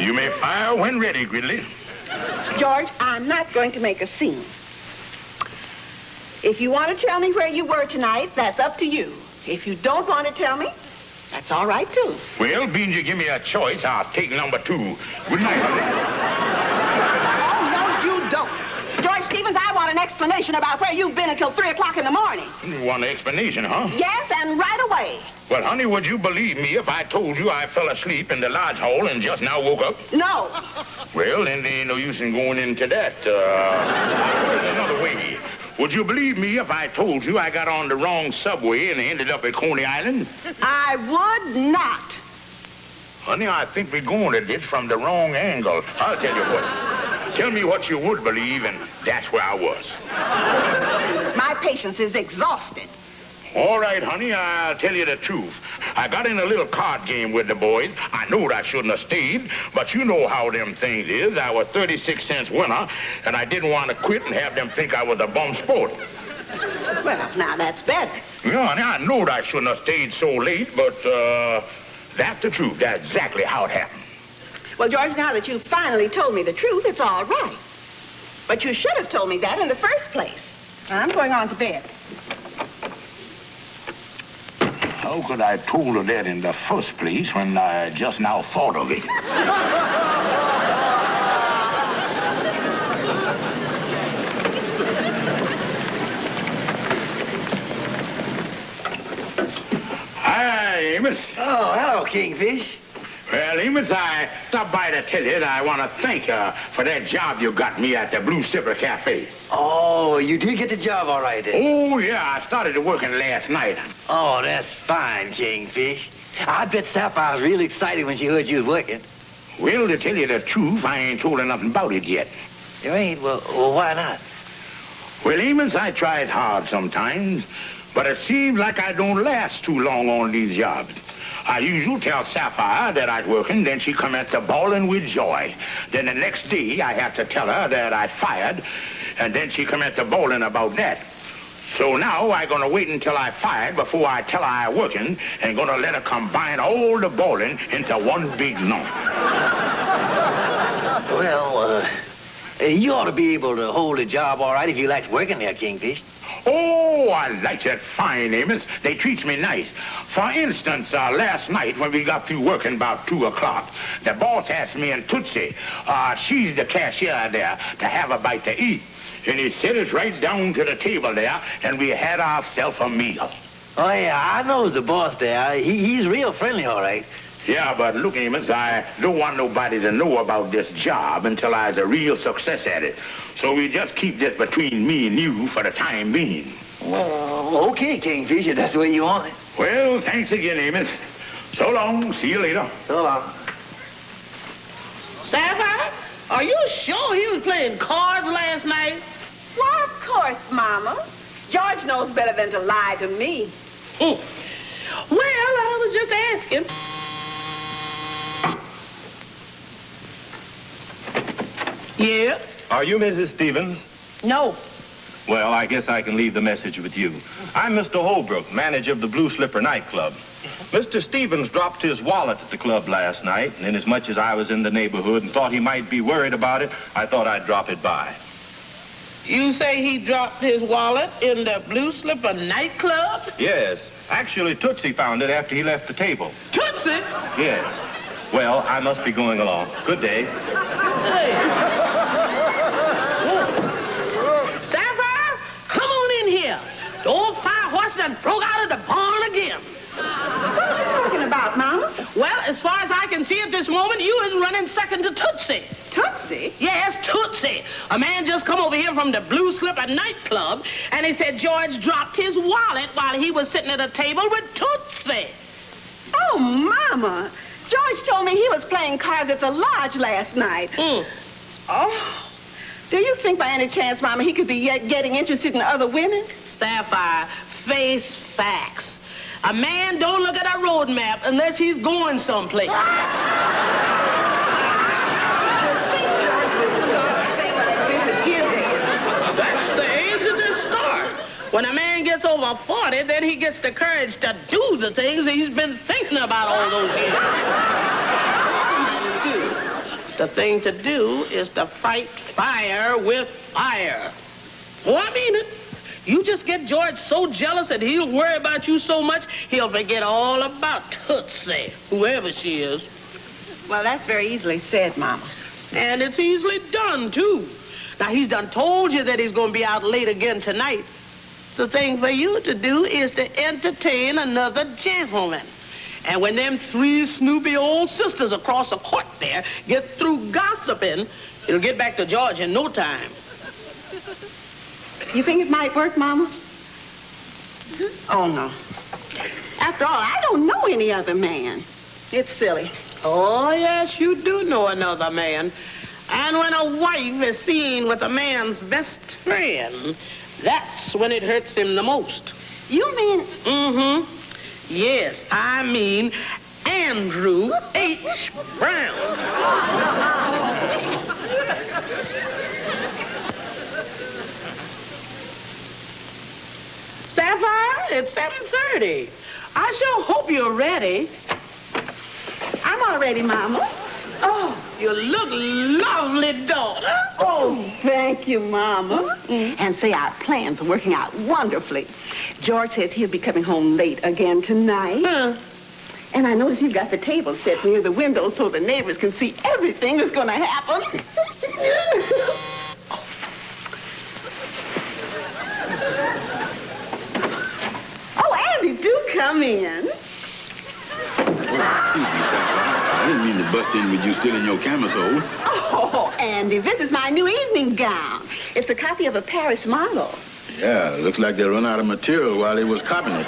You may fire when ready, Gridley. George, I'm not going to make a scene. If you want to tell me where you were tonight, that's up to you. If you don't want to tell me, that's all right, too. Well, being you give me a choice, I'll take number 2. Good night, honey. Oh, no, you don't. George Stevens, I want an explanation about where you've been until 3 o'clock in the morning. You want an explanation, huh? Yes, and right away. Well, honey, would you believe me if I told you I fell asleep in the lodge hall and just now woke up? No. Well, then there ain't no use in going into that. Another way. Would you believe me if I told you I got on the wrong subway and ended up at Coney Island? I would not. Honey, I think we're going at this from the wrong angle. I'll tell you what. Tell me what you would believe, and that's where I was. My patience is exhausted. All right, honey, I'll tell you the truth. I got in a little card game with the boys. I knowed I shouldn't have stayed, but you know how them things is. I was 36 cents winner, and I didn't want to quit and have them think I was a bum sport. Well, now that's better. Yeah, honey, I knowed I shouldn't have stayed so late, but that's the truth. That's exactly how it happened. Well, George, now that you've finally told me the truth, it's all right. But you should have told me that in the first place. I'm going on to bed. How could I have told her that in the first place when I just now thought of it? Hi, Amos. Oh, hello, Kingfish. Well, Amos, I stopped by to tell you that I want to thank you for that job you got me at the Blue Slipper Cafe. Oh, you did get the job all right then. Oh, yeah, I started working last night. Oh, that's fine, Kingfish. I bet Sapphire was really excited when she heard you was working. Well, to tell you the truth, I ain't told her nothing about it yet. You ain't? Well, why not? Well, Amos, I tried hard sometimes, but it seems like I don't last too long on these jobs. I usually tell Sapphire that I'd working, then she come at the bawling with joy. Then the next day, I have to tell her that I'd fired, and then she come at the bawling about that. So now I gonna wait until I fired before I tell her I working, and gonna let her combine all the bawling into one big lump. Well, you ought to be able to hold a job all right if you likes working there, Kingfish. Oh, I like that fine, Amos. They treat me nice. For instance, last night when we got through working about 2 o'clock, the boss asked me and Tootsie, she's the cashier there, to have a bite to eat. And he set us right down to the table there, and we had ourselves a meal. Oh, yeah, I knows the boss there. He's real friendly, all right. Yeah, but look, Amos, I don't want nobody to know about this job until I's a real success at it. So we just keep this between me and you for the time being. Well, okay, Kingfish, if that's the way you want it. Well, thanks again, Amos. So long. See you later. So long. Sapphire, are you sure he was playing cards last night? Why, of course, Mama. George knows better than to lie to me. Well, I was just asking. Yes? Are you Mrs. Stevens? No. Well, I guess I can leave the message with you. I'm Mr. Holbrook, manager of the Blue Slipper nightclub. Mr. Stevens dropped his wallet at the club last night, and inasmuch as I was in the neighborhood and thought he might be worried about it, I thought I'd drop it by. You say he dropped his wallet in the Blue Slipper nightclub? Yes. Actually, Tootsie found it after he left the table. Tootsie? Yes. Well, I must be going along. Good day. Hey. Sapphire, come on in here. The old fire horse done broke out of the barn again. What are you talking about, Mama? Well, as far as I can see at this moment, you is running second to Tootsie. Tootsie? Yes, Tootsie. A man just come over here from the Blue Slipper nightclub, and he said George dropped his wallet while he was sitting at a table with Tootsie. Oh, Mama. George told me he was playing cards at the lodge last night. Oh, do you think by any chance, Mama, he could be yet getting interested in other women? Sapphire, face facts. A man don't look at a road map unless he's going someplace. That's the age of the start. When a man gets over 40, then he gets the courage to do the things that he's been thinking about all those years. The thing to do is to fight fire with fire. Oh, I mean it. You just get George so jealous that he'll worry about you so much, he'll forget all about Tootsie, whoever she is. Well, that's very easily said, Mama. And it's easily done, too. Now, he's done told you that he's going to be out late again tonight. The thing for you to do is to entertain another gentleman. And when them three snoopy old sisters across the court there get through gossiping, it'll get back to George in no time. You think it might work, Mama? Oh, no. After all, I don't know any other man. It's silly. Oh, yes, you do know another man. And when a wife is seen with a man's best friend, that's when it hurts him the most. You mean... Mm-hmm. Yes, I mean Andrew H. Brown. Sapphire, it's 7:30. I sure hope you're ready. I'm all ready, Mama. Oh, you look lovely, daughter. Oh, thank you, Mama. And say, our plans are working out wonderfully. George says he'll be coming home late again tonight. Huh. And I notice you've got the table set near the window so the neighbors can see everything that's going to happen. Oh, Andy, do come in. I didn't mean to bust in with you still in your camisole. Oh, Andy, this is my new evening gown. It's a copy of a Paris model. Yeah, looks like they run out of material while they was copying it.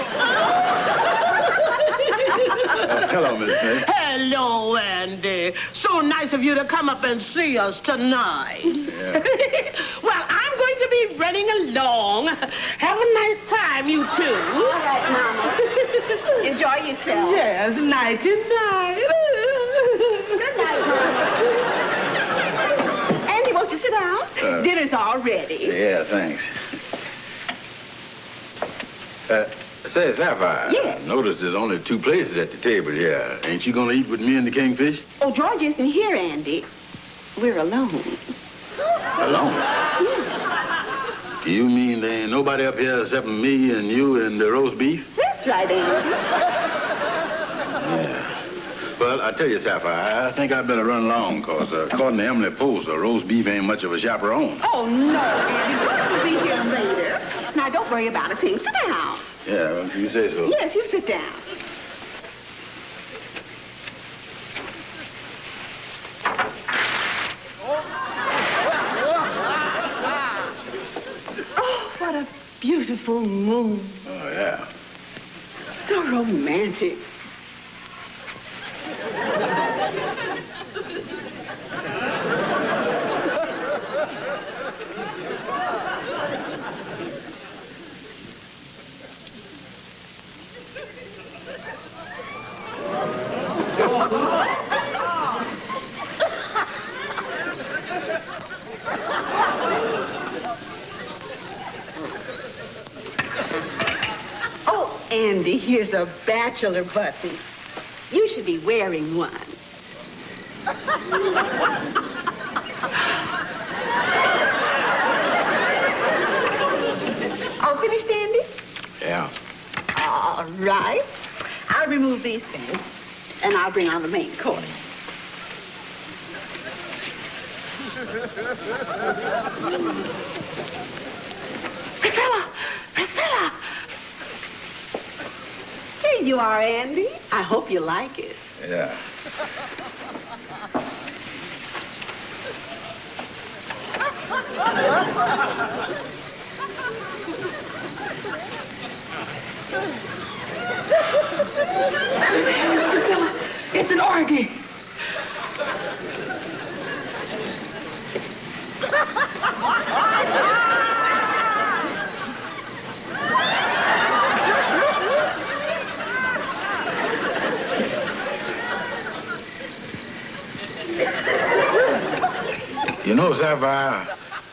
Hello, Miss May. Hello, Andy. So nice of you to come up and see us tonight. Yeah. Well, I'm going to be running along. Have a nice time, you two. All right, Mama. Enjoy yourself. Yes, night and night. Good night, Mama. Andy, won't you sit down? Dinner's all ready. Yeah, thanks. Say, Sapphire. Yes. I noticed there's only 2 places at the table here. Ain't you gonna eat with me and the Kingfish? Oh, George isn't here, Andy. We're alone. Alone? You mean there ain't nobody up here except me and you and the roast beef? That's right, Andy. Yeah. Well, I tell you, Sapphire, I think I better run along, because according to Emily Post, the roast beef ain't much of a chaperone. Oh, no, Andy. We'll be here later. Now, don't worry about a thing. Sit down. Yeah, well, you say so. Yes, you sit down. Oh, what a beautiful moon. Oh, yeah. So romantic. Oh, Andy, here's a bachelor button. You should be wearing one. All finished, Andy? Yeah. All right. I'll remove these things, and I'll bring on the main course. Priscilla! Priscilla! Here you are, Andy. I hope you like it. Yeah. Lordy. You know, Sapphire,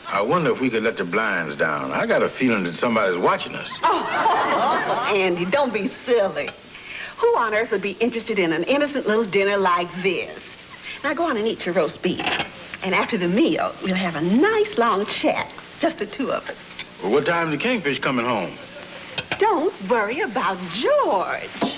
I wonder if we could let the blinds down. I got a feeling that somebody's watching us. Oh, Andy, don't be silly. Who on earth would be interested in an innocent little dinner like this? Now go on and eat your roast beef. And after the meal, we'll have a nice long chat, just the two of us. Well, what time is the kingfish coming home? Don't worry about George.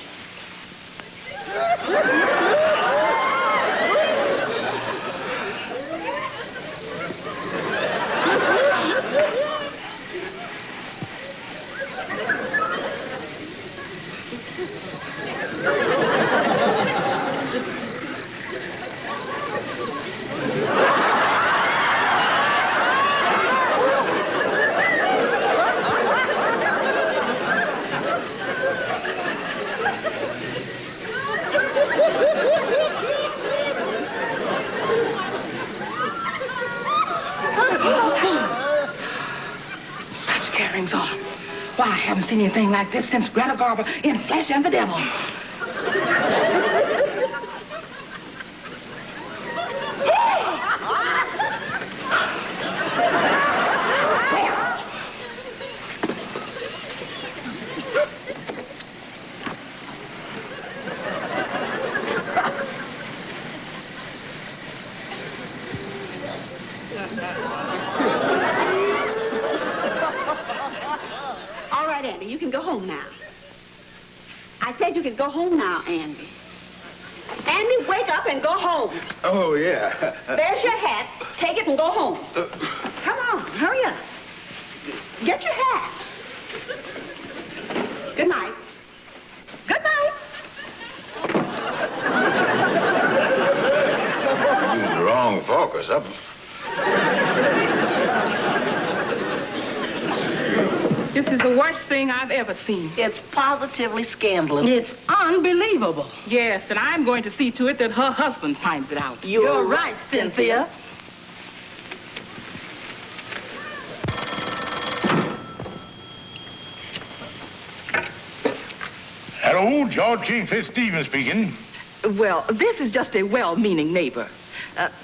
Why, I haven't seen anything like this since Greta Garber in Flesh and the Devil. All right, Andy, you can go home now. I said you could go home now, Andy. Andy, wake up and go home. Oh, yeah. There's your hat. Take it and go home. Come on, hurry up. Get your hat. Good night. Good night. Using the wrong fork or something. This is the worst thing I've ever seen. It's positively scandalous. It's unbelievable. Yes, and I'm going to see to it that her husband finds it out. You're right, Cynthia. Hello, George Kingfish Stevens speaking. Well, this is just a well-meaning neighbor.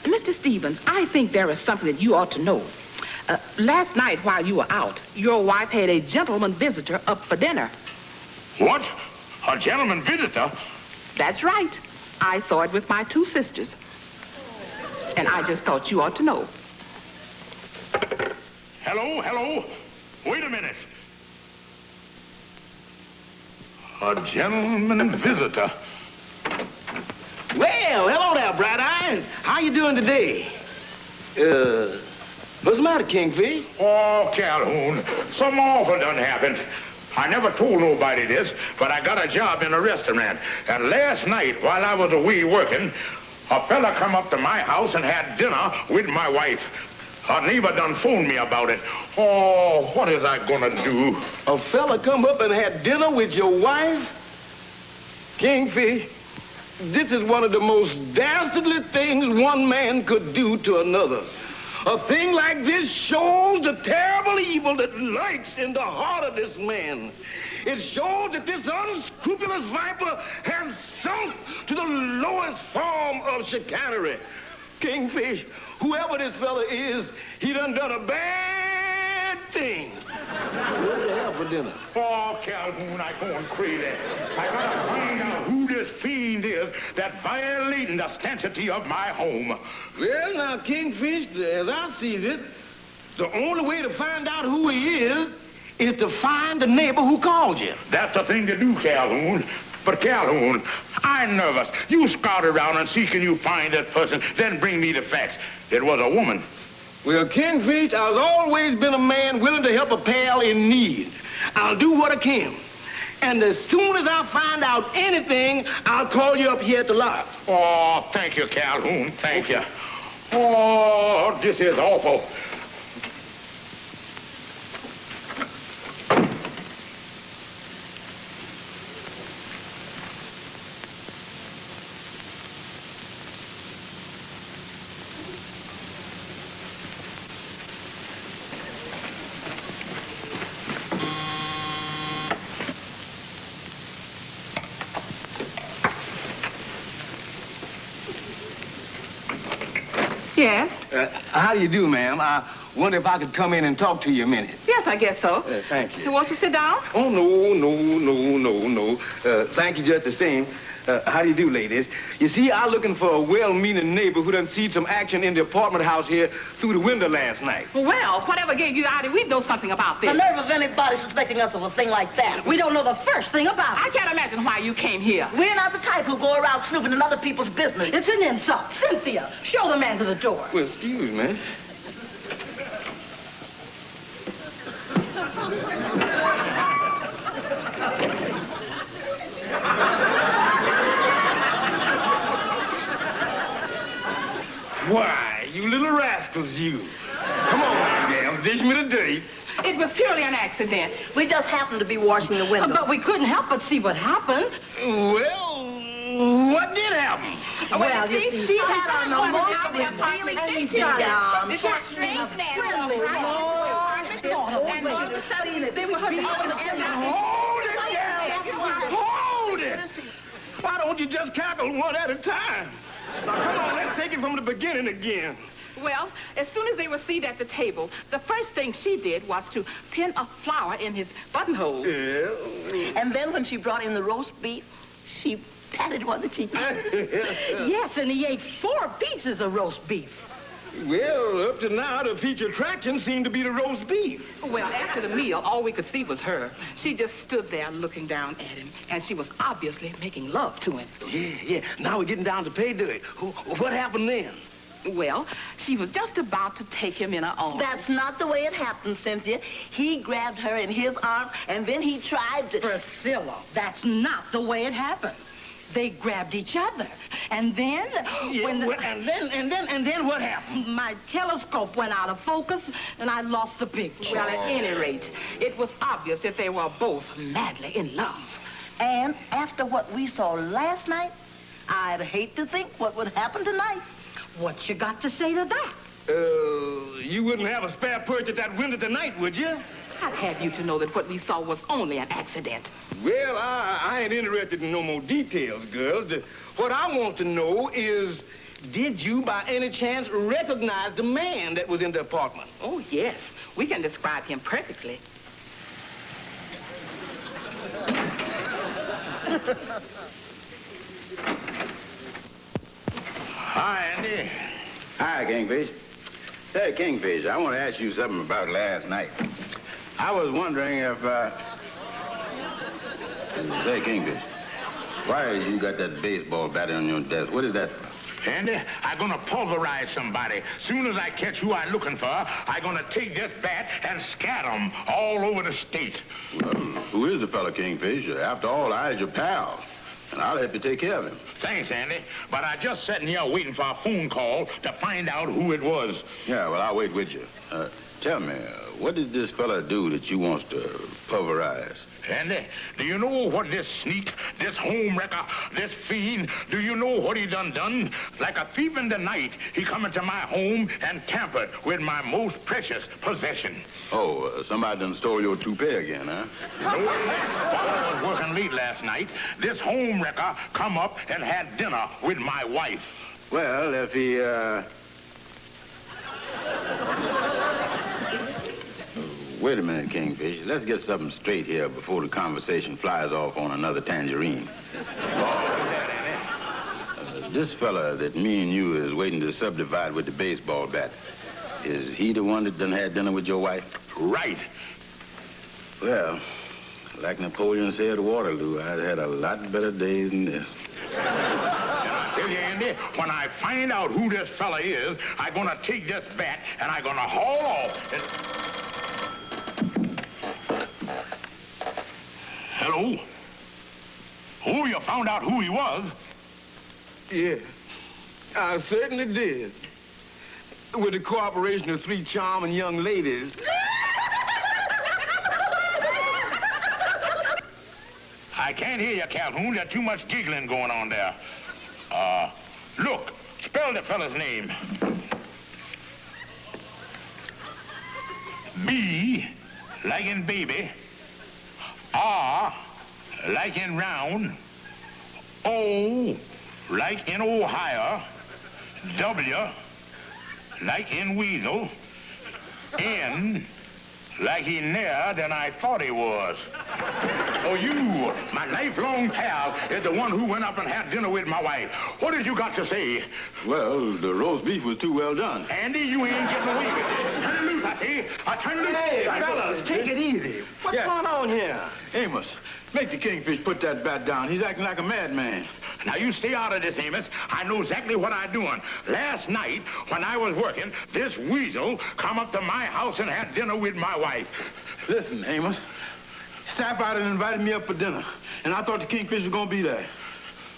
Mr. Stevens, I think there is something that you ought to know. Last night while you were out, your wife had a gentleman visitor up for dinner. What? A gentleman visitor? That's right. I saw it with my two sisters. And I just thought you ought to know. Hello? Wait a minute. A gentleman visitor. Well, hello there, Bright Eyes. How you doing today? What's the matter, Kingfish? Oh, Calhoun, something awful done happened. I never told nobody this, but I got a job in a restaurant. And last night, while I was away working, a fella come up to my house and had dinner with my wife. A neighbor done phoned me about it. Oh, what is I gonna do? A fella come up and had dinner with your wife? Kingfish, this is one of the most dastardly things one man could do to another. A thing like this shows the terrible evil that lurks in the heart of this man. It shows that this unscrupulous viper has sunk to the lowest form of chicanery. Kingfish, whoever this fella is, he done a bad thing. What the hell for dinner? Oh, Calhoun, I going crazy. I gotta find out who this fiend is that violating the sanctity of my home. Well, now, Kingfish, as I see it, the only way to find out who he is to find the neighbor who called you. That's the thing to do, Calhoun. But Calhoun, I'm nervous. You scout around and see can you find that person, then bring me the facts. It was a woman. Well, Kingfish, I've always been a man willing to help a pal in need. I'll do what I can. And as soon as I find out anything, I'll call you up here at the lot. Oh, thank you, Calhoun. Thank you. Oh, this is awful. Yes? How do you do, ma'am? I wonder if I could come in and talk to you a minute. Yes, I guess so. Thank you. Won't you sit down? Oh, no. Thank you just the same. How do you do, ladies? You see, I'm looking for a well-meaning neighbor who done seen some action in the apartment house here through the window last night. Well, whatever gave you the idea, we know something about this. The nerve of anybody suspecting us of a thing like that. We don't know the first thing about it. I can't imagine why you came here. We're not the type who go around snooping in other people's business. It's an insult. Cynthia, show the man to the door. Well, excuse me. Why, you little rascals, you. Come on, ma'am, dish me the date. It was purely an accident. We just happened to be washing the window. But we couldn't help but see what happened. Well, what did happen? Well, you see, she had on the most out there feeling and she down. It's a strange man. And all of a sudden, they were Hold it! Why don't you just cackle one at a time? Now, come on, let's take it from the beginning again. Well, as soon as they were seated at the table, the first thing she did was to pin a flower in his buttonhole. And then when she brought in the roast beef, she patted one of the cheeks. Yes, and he ate 4 pieces of roast beef. Well, up to now, the feature attraction seemed to be the roast beef. Well, after the meal, all we could see was her. She just stood there looking down at him, and she was obviously making love to him. Yeah. Now we're getting down to pay dirt. What happened then? Well, she was just about to take him in her arms. That's not the way it happened, Cynthia. He grabbed her in his arms, and then he tried to... Priscilla, that's not the way it happened. They grabbed each other. And then, And then what happened? my telescope went out of focus, and I lost the picture. Well, at any rate, it was obvious that they were both madly in love. And after what we saw last night, I'd hate to think what would happen tonight. What you got to say to that? You wouldn't have a spare perch at that window tonight, would you? I'd have you to know that what we saw was only an accident. Well, I ain't interested in no more details, girls. What I want to know is, did you by any chance recognize the man that was in the apartment? Oh, yes. We can describe him perfectly. Hi, Andy. Hi, Kingfish. Say, Kingfish, I want to ask you something about last night. I was wondering if, Say, Kingfish, why you got that baseball bat on your desk? What is that? Andy, I'm gonna pulverize somebody. Soon as I catch who I'm looking for, I'm gonna take this bat and scatter 'em all over the state. Well, who is the fella, Kingfish? After all, I's your pal, and I'll help you take care of him. Thanks, Andy. But I just sitting here waiting for a phone call to find out who it was. Yeah, well, I'll wait with you. Tell me, what did this fella do that you wants to pulverize? Andy, do you know what this sneak, this home wrecker, this fiend, do you know what he done? Like a thief in the night, he come into my home and tampered with my most precious possession. Oh, somebody done stole your toupee again, huh? No, while I was working late last night, this home wrecker come up and had dinner with my wife. Well, if he, Wait a minute, Kingfish. Let's get something straight here before the conversation flies off on another tangerine. This fella that me and you is waiting to subdivide with the baseball bat, is he the one that done had dinner with your wife? Right. Well, like Napoleon said at Waterloo, I've had a lot better days than this. Tell you, Andy, when I find out who this fella is, I'm gonna take this bat and I'm gonna haul off and... Hello? Oh, you found out who he was? Yeah, I certainly did. With the cooperation of 3 charming young ladies. I can't hear you, Calhoun. There's too much giggling going on there. Look, spell the fella's name. B, like in baby. R, like in round. O, like in Ohio. W, like in Weasel, and like he nearer than I thought he was. Oh, you, my lifelong pal, is the one who went up and had dinner with my wife. What did you got to say? Well, the roast beef was too well done. Andy, you ain't getting away with it. Turn it loose, I say. Turn it loose. Hey, fellas, take it easy. What's going on here? Amos, make the kingfish put that bat down. He's acting like a madman. Now, you stay out of this, Amos. I know exactly what I'm doing. Last night, when I was working, this weasel come up to my house and had dinner with my wife. Listen, Amos, Sapphire invited me up for dinner, and I thought the kingfish was gonna be there.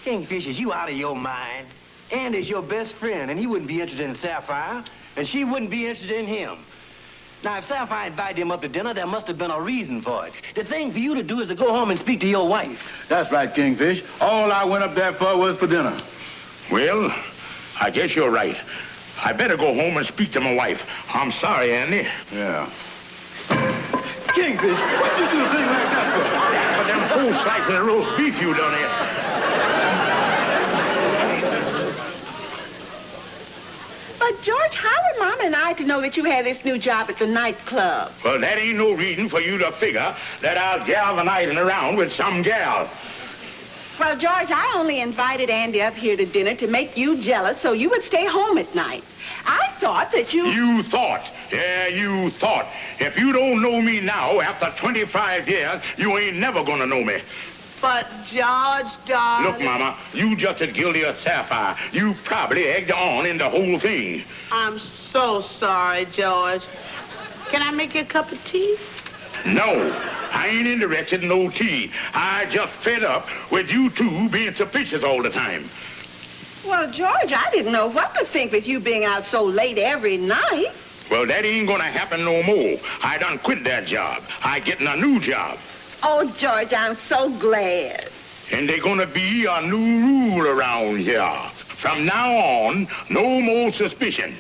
Kingfish, is you out of your mind? Andy's your best friend, and he wouldn't be interested in Sapphire, and she wouldn't be interested in him. Now, if Sapphire invited him up to dinner, there must have been a reason for it. The thing for you to do is to go home and speak to your wife. That's right, Kingfish. All I went up there for was for dinner. Well, I guess you're right. I better go home and speak to my wife. I'm sorry, Andy. Yeah. Kingfish, what'd you do a thing like that for? That for them 4 slices of roast beef you done ate. But, George, how are Mom and I to know that you had this new job at the nightclub? Well, that ain't no reason for you to figure that I'll galvanizing around with some gal. Well, George, I only invited Andy up here to dinner to make you jealous so you would stay home at night. I thought that you... You thought. Yeah, you thought. If you don't know me now, after 25 years, you ain't never gonna know me. But, George, darling... Look, Mama, you just as guilty as Sapphire. You probably egged on in the whole thing. I'm so sorry, George. Can I make you a cup of tea? No, I ain't interested in no tea. I just fed up with you two being suspicious all the time. Well, George, I didn't know what to think with you being out so late every night. Well, that ain't gonna happen no more. I done quit that job. I getting a new job. Oh, George, I'm so glad. And there's gonna be a new rule around here. From now on, no more suspicion.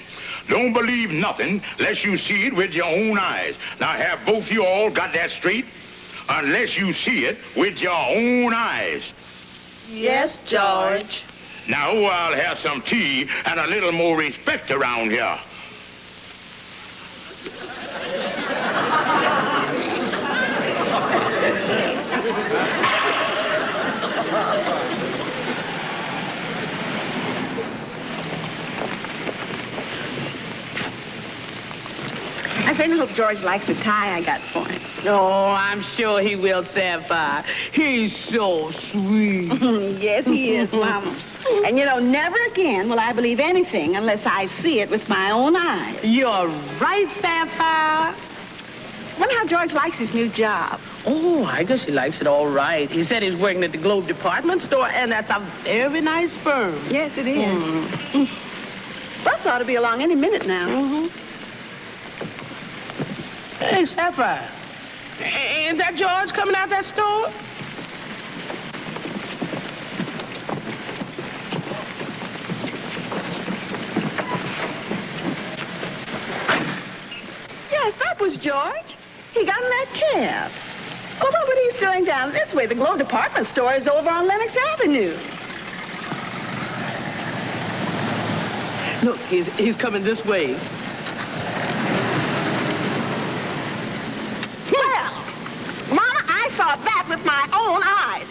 Don't believe nothing unless you see it with your own eyes. Now, have both you all got that straight? Unless you see it with your own eyes. Yes, George. Now, I'll have some tea and a little more respect around here. I certainly hope George likes the tie I got for him. Oh, I'm sure he will, Sapphire. He's so sweet. Yes, he is, Mama. And, you know, never again will I believe anything unless I see it with my own eyes. You're right, Sapphire. Wonder how George likes his new job. Oh, I guess he likes it all right. He said he's working at the Globe department store, and that's a very nice firm. Yes, it is. Bus ought to be along any minute now. Hey, Sapphire, ain't that George coming out that store? Yes, that was George. He got in that cab. Oh, what was he doing down this way? The Globe department store is over on Lenox Avenue. Look, he's coming this way. Well, Mama, I saw that with my own eyes.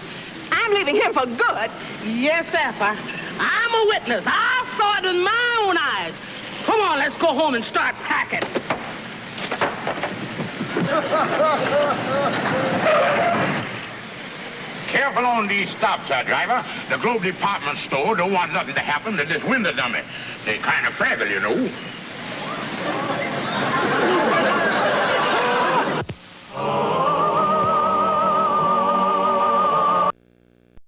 I'm leaving him for good. Yes, Sapphire. I'm a witness. I saw it with my own eyes. Come on, let's go home and start packing. Careful on these stops, driver. The Globe department store don't want nothing to happen to this window dummy. They're kind of fragile, you know.